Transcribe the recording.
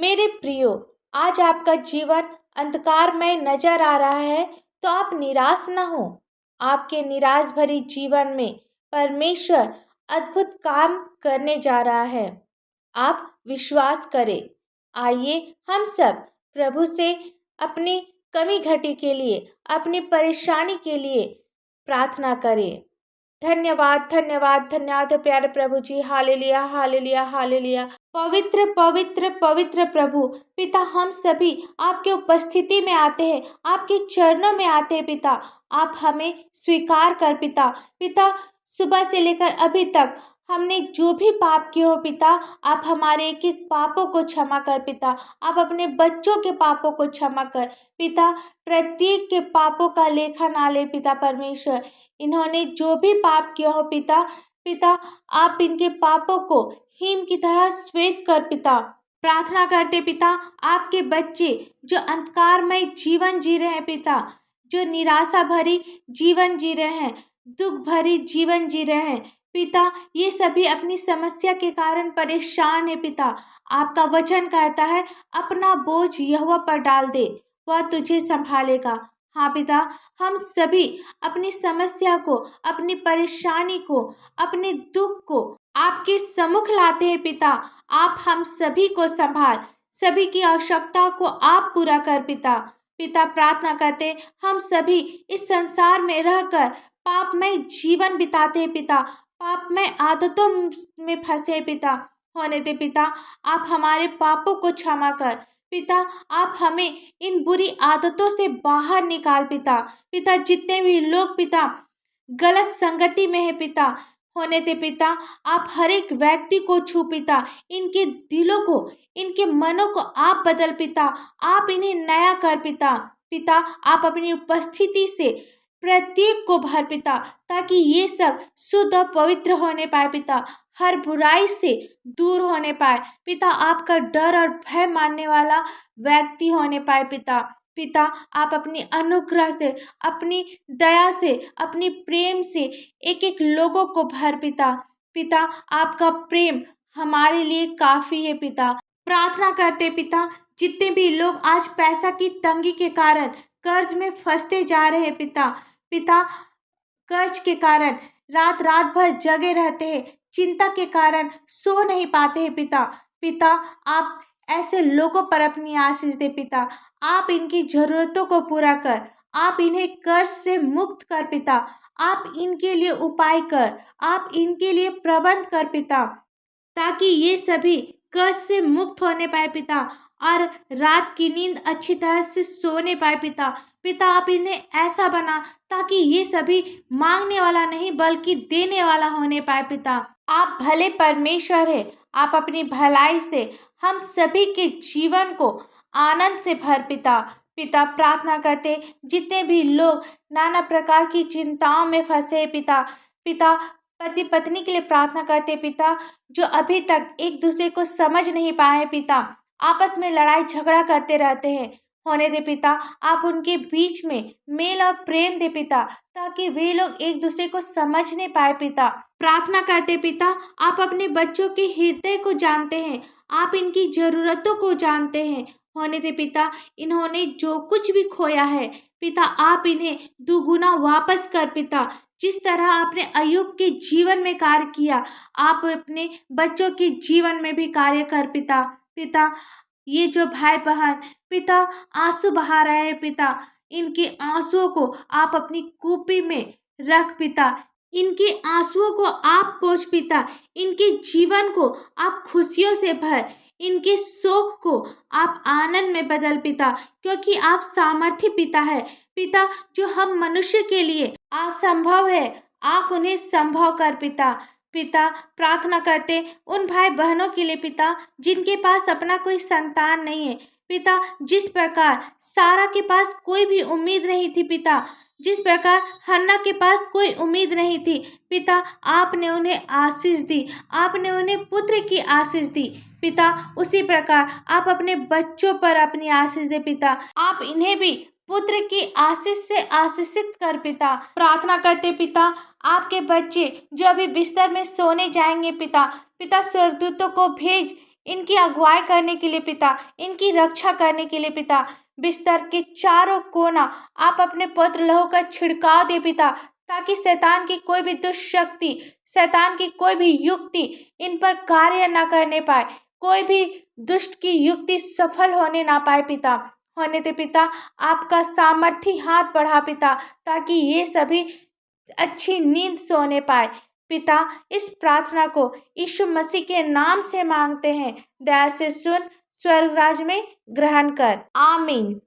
मेरे प्रियो, आज आपका जीवन अंधकारमय नजर आ रहा है तो आप निराश न हो। आपके निराश भरी जीवन में परमेश्वर अद्भुत काम करने जा रहा है। आप विश्वास करें। आइए हम सब प्रभु से अपनी कमी घटी के लिए, अपनी परेशानी के लिए प्रार्थना करें। धन्यवाद धन्यवाद धन्यवाद प्यारे प्रभु जी। Hallelujah hallelujah hallelujah. पवित्र पवित्र पवित्र प्रभु पिता, हम सभी आपके उपस्थिति में आते हैं, आपके चरणों में आते हैं पिता। आप हमें स्वीकार कर पिता। पिता, सुबह से लेकर अभी तक हमने जो भी पाप किए हो पिता, आप हमारे एक एक पापों को क्षमा कर पिता। आप अपने बच्चों के पापों को क्षमा कर पिता। प्रत्येक के पापों का लेखा ना ले पिता परमेश्वर। इन्होंने जो भी पाप किया हो पिता, पिता आप इनके पापों को हिम की तरह श्वेत कर पिता। प्रार्थना करते पिता, आपके बच्चे जो अंधकारमय जीवन जी रहे हैं पिता, जो निराशा भरी जीवन जी रहे हैं, दुख भरी जीवन जी रहे हैं पिता, ये सभी अपनी समस्या के कारण परेशान है पिता। आपका वचन कहता है अपना बोझ यहोवा पर डाल दे, वह तुझे संभालेगा। हाँ पिता, हम सभी अपनी समस्या को, अपनी परेशानी को, अपने दुख को आपके सम्मुख लाते हैं पिता। आप हम सभी को संभाल, सभी की आवश्यकता को आप पूरा कर पिता। पिता, प्रार्थना करते हम सभी इस संसार में रहकर पापमय जीवन बिताते हैं पिता, पापमय आदतों में फंसे पिता। होने दे पिता, आप हमारे पापों को क्षमा कर पिता। आप हमें इन बुरी आदतों से बाहर निकाल पिता। पिता, जितने भी लोग पिता गलत संगति में है पिता, होने दे पिता, आप हर एक व्यक्ति को छू पिता। इनके दिलों को, इनके मनों को आप बदल पिता। आप इन्हें नया कर पिता। पिता, आप अपनी उपस्थिति से प्रत्येक को भर पिता, ताकि ये सब शुद्ध और पवित्र होने पाए पिता, हर बुराई से दूर होने पाए पिता, आपका डर और भय मानने वाला व्यक्ति होने पाए पिता। पिता, आप अपनी अनुग्रह से, अपनी दया से, अपनी प्रेम से एक एक लोगों को भर पिता। पिता, आपका प्रेम हमारे लिए काफ़ी है पिता। प्रार्थना करते पिता, जितने भी लोग आज पैसा की तंगी के कारण कर्ज में फंसते जा रहे हैं पिता, पिता कर्ज के कारण रात रात भर जगे रहते हैं, चिंता के कारण सो नहीं पाते हैं पिता। पिता, आप ऐसे लोगों पर अपनी आशीष दे पिता। आप इनकी ज़रूरतों को पूरा कर, आप इन्हें कर्ज से मुक्त कर पिता। आप इनके लिए उपाय कर, आप इनके लिए प्रबंध कर पिता, ताकि ये सभी कर्ज से मुक्त होने पाए पिता और रात की नींद अच्छी तरह से सोने पाए पिता। पिता, आप इन्हें ऐसा बना ताकि ये सभी मांगने वाला नहीं बल्कि देने वाला होने पाए पिता। आप भले परमेश्वर है, आप अपनी भलाई से हम सभी के जीवन को आनंद से भर पिता। पिता, प्रार्थना करते जितने भी लोग नाना प्रकार की चिंताओं में फंसे पिता, पिता पति पत्नी के लिए प्रार्थना करते पिता, जो अभी तक एक दूसरे को समझ नहीं पाए पिता, आपस में लड़ाई झगड़ा करते रहते हैं, होने दे पिता। आप उनके बीच में मेल और प्रेम दे पिता, ताकि वे लोग एक दूसरे को समझने पाए पिता। प्रार्थना करते पिता, आप अपने बच्चों के हृदय को जानते हैं, आप इनकी ज़रूरतों को जानते हैं, होने दे पिता। इन्होंने जो कुछ भी खोया है पिता, आप इन्हें दुगुना वापस कर पिता। जिस तरह आपने अय्यूब के जीवन में कार्य किया, आप अपने बच्चों के जीवन में भी कार्य कर पिता। पिता, ये जो भाई बहन पिता आंसू बहा रहे हैं पिता, इनके आंसुओं को आप अपनी कूपी में रख पिता। इनके आंसुओं को आप पोंछ पिता, इनके जीवन को आप खुशियों से भर, इनके शोक को आप आनंद में बदल पिता, क्योंकि आप सामर्थ्य पिता है पिता। जो हम मनुष्य के लिए असंभव है, आप उन्हें संभव कर पिता। पिता, प्रार्थना करते उन भाई बहनों के लिए पिता, जिनके पास अपना कोई संतान नहीं है पिता। जिस प्रकार सारा के पास कोई भी उम्मीद नहीं थी पिता, जिस प्रकार हन्ना के पास कोई उम्मीद नहीं थी पिता, आपने उन्हें आशीष दी, आपने उन्हें पुत्र की आशीष दी पिता। उसी प्रकार आप अपने बच्चों पर अपनी आशीष दे पिता, आप इन्हें भी पुत्र की आशीष से आशीषित कर पिता। प्रार्थना करते पिता, आपके बच्चे जो अभी बिस्तर में सोने जाएंगे पिता, पिता स्वर्गदूतों को भेज, इनकी अगुवाई करने के लिए पिता, इनकी रक्षा करने के लिए पिता, बिस्तर के चारों कोना आप अपने पवित्र लहू का छिड़काव दे पिता, ताकि शैतान की कोई भी दुष्ट शक्ति, शैतान की कोई भी युक्ति इन पर कार्य ना करने पाए, कोई भी दुष्ट की युक्ति सफल होने ना पाए पिता। होने दे पिता, आपका सामर्थी हाथ बढ़ा पिता, ताकि ये सभी अच्छी नींद सोने पाए पिता। इस प्रार्थना को यीशु मसीह के नाम से मांगते हैं, दया से सुन, स्वर्ग राज में ग्रहण कर, आमीन।